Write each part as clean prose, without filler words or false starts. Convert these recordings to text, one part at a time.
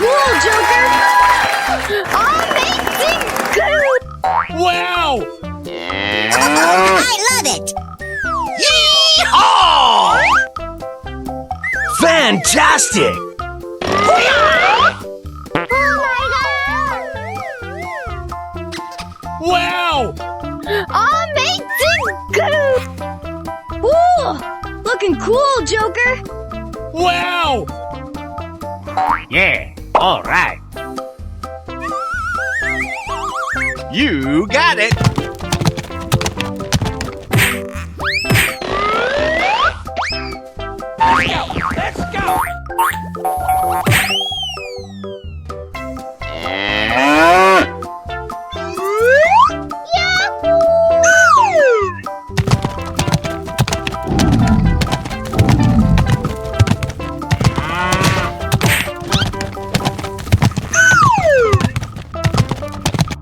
cool, Joker! Amazing good! Wow! I love it! Yee-haw! Fantastic! Wow! Amazing good! Ooh! Looking cool, Joker! Wow! Yeah, all right. You got it. Let's go!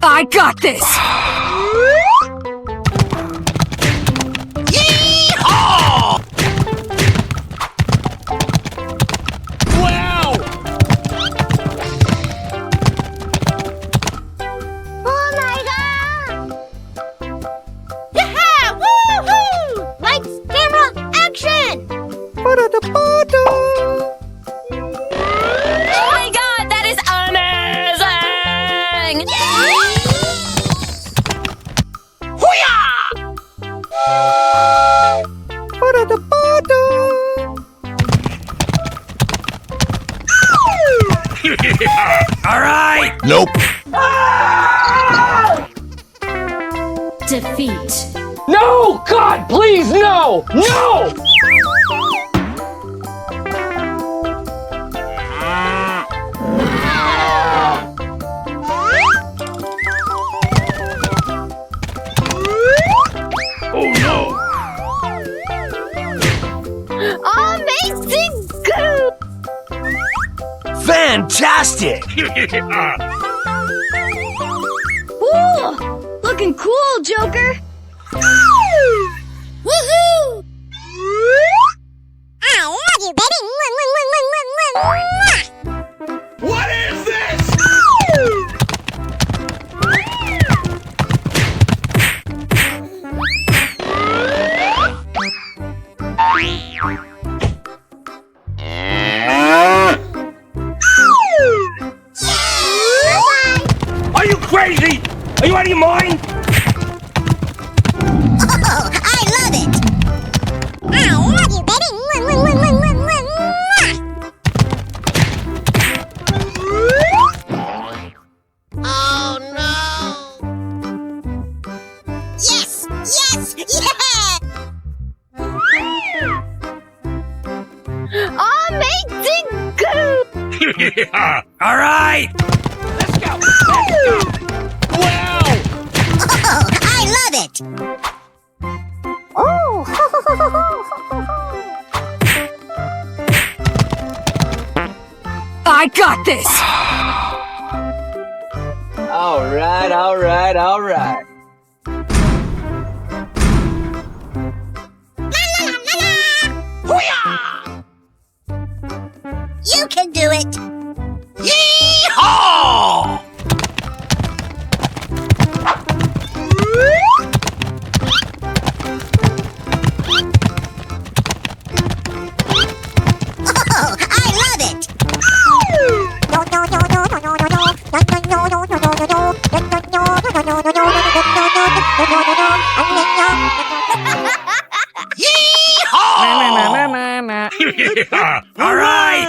I got this! Yee-haw! Wow! Oh my god! Yeah! Woohoo! Lights, camera, action! Oh my god, that is amazing! All right. Nope. Defeat. No! God, please, no! No! Oh no! Amazing good! Fantastic! Ooh! Looking cool, Joker! Woohoo! I love you, baby! What is this? Are you crazy? Are you out of your mind? Oh, I love it! I love you, baby! Oh no! Yes! Yes! Yeah! Amazing good! All right. Let's go! Let's go! Wow! Oh, I love it! I got this! All right, all right, all right. You can do it! Yee-haw! Oh, I love it! Yeehaw! All right.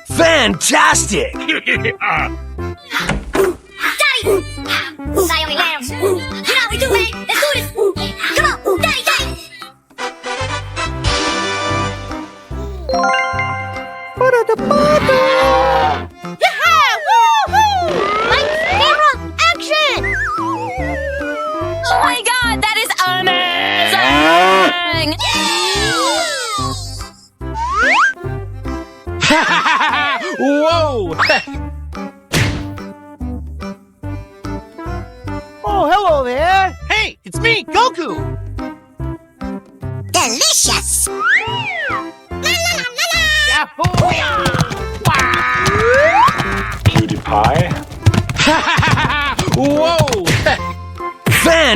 Fantastic! Daddy! Naomi Lamb! You know how we do, man! Let's do this! Come on! Daddy, Daddy! Yeah! Woohoo! Lights, camera, action! Oh my god, that is amazing! Whoa! Oh, hello there. Hey, it's me, Goku. Delicious! La la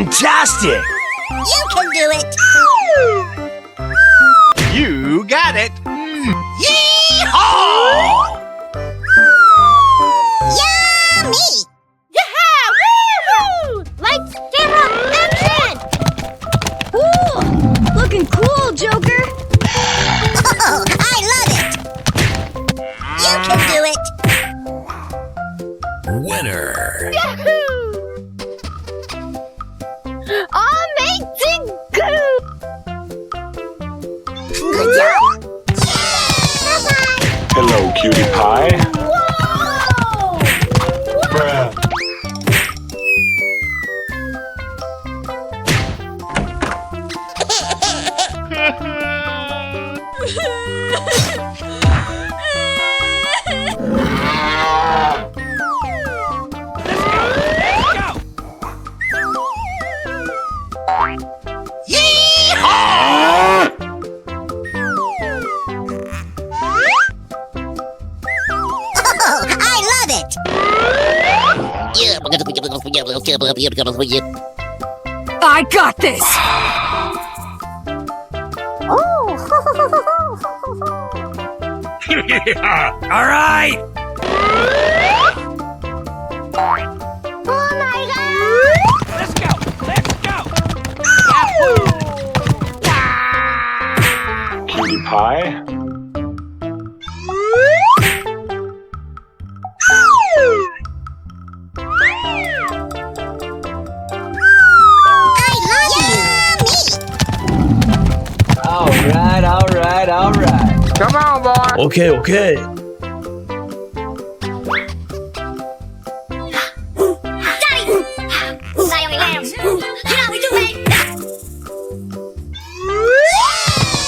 Fantastic! You can do it. You got it. Yeehaw! Yummy. Yeah! Woo! Lights, camera, action! Ooh, looking cool, Joker. Oh, I love it. You can do it. Winner! Yahoo! Amazing Goo! Good job. Hello, cutie pie. Bruh. Oh, I love it. I got this! All right! Oh my god! Let's go! Let's go! Cutie pie. I love you. All right, all right, all right. Come on, boy. Okay, okay. Daddy! Stay on your hands. You know we do, babe.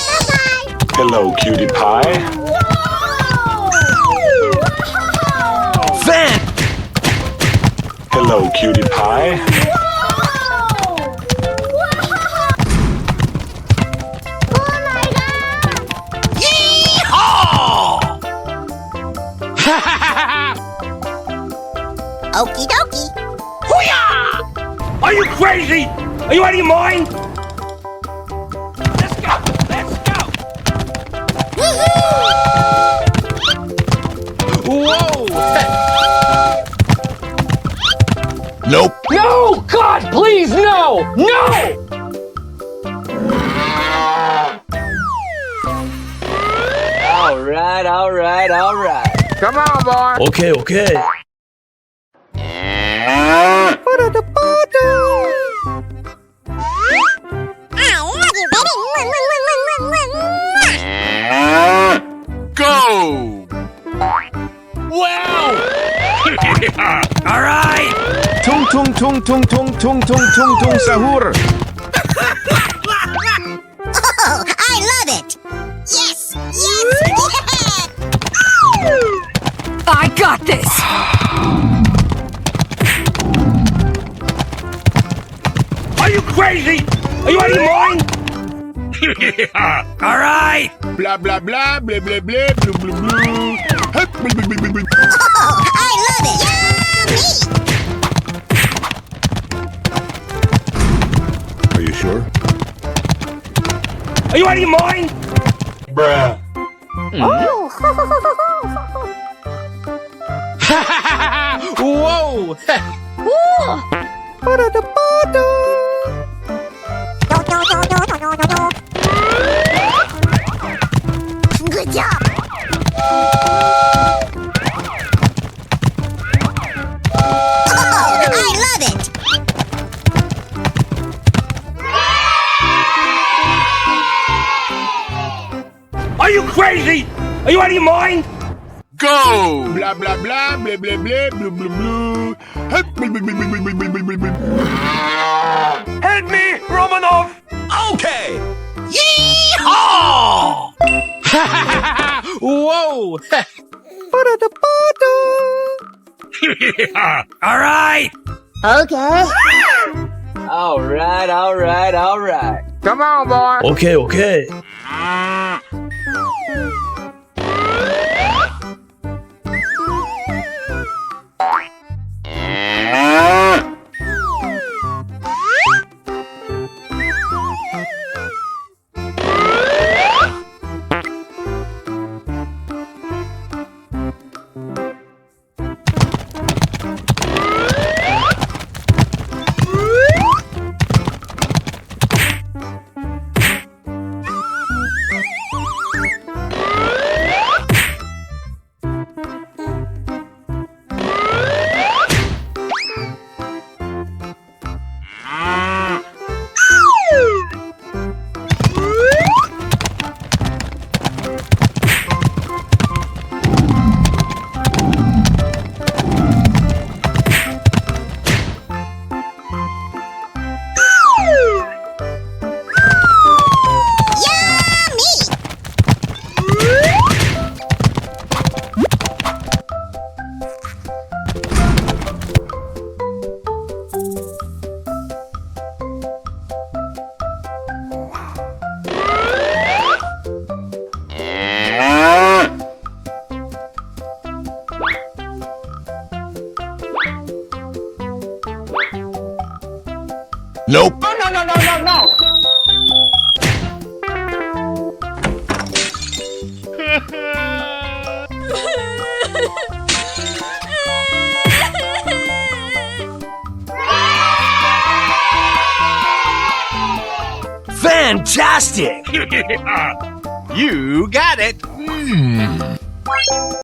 Bye-bye! Hello, cutie pie. Fan! Hello, cutie pie. Okie dokie. Hoo-yah! Are you crazy? Are you out of your mind? Let's go! Let's go! Whoa. Nope. No! God, please, no! No! All right, all right, all right. Come on, boy. Okay, okay. Go. Wow! All right! Tung tung tung tung tung tung tung tung tung sahur. Oh, I love it. Yes, yes, yes. I got this! Are you crazy? Are you out of your mind? All right! Blah blah blah blah blah blah blue blue blue. Hup, blue, blue, blue, blue, blue. Oh, I love it. Yummy. Are you sure? Are you out of your mind? Bruh. Whoa. Good job. Oh, I love it. Are you crazy? Are you out of your mind? Go! Blah blah blah blah blah blah blue blue blue. Hup, blue, blue, blue, blue, blue, blue, blue, blue. Help me, Romanov! Okay. Yeehaw! Whoa. All right! Okay. All right, all right, all right. Come on, boy. Okay, okay. Nope. No. Fantastic! You got it.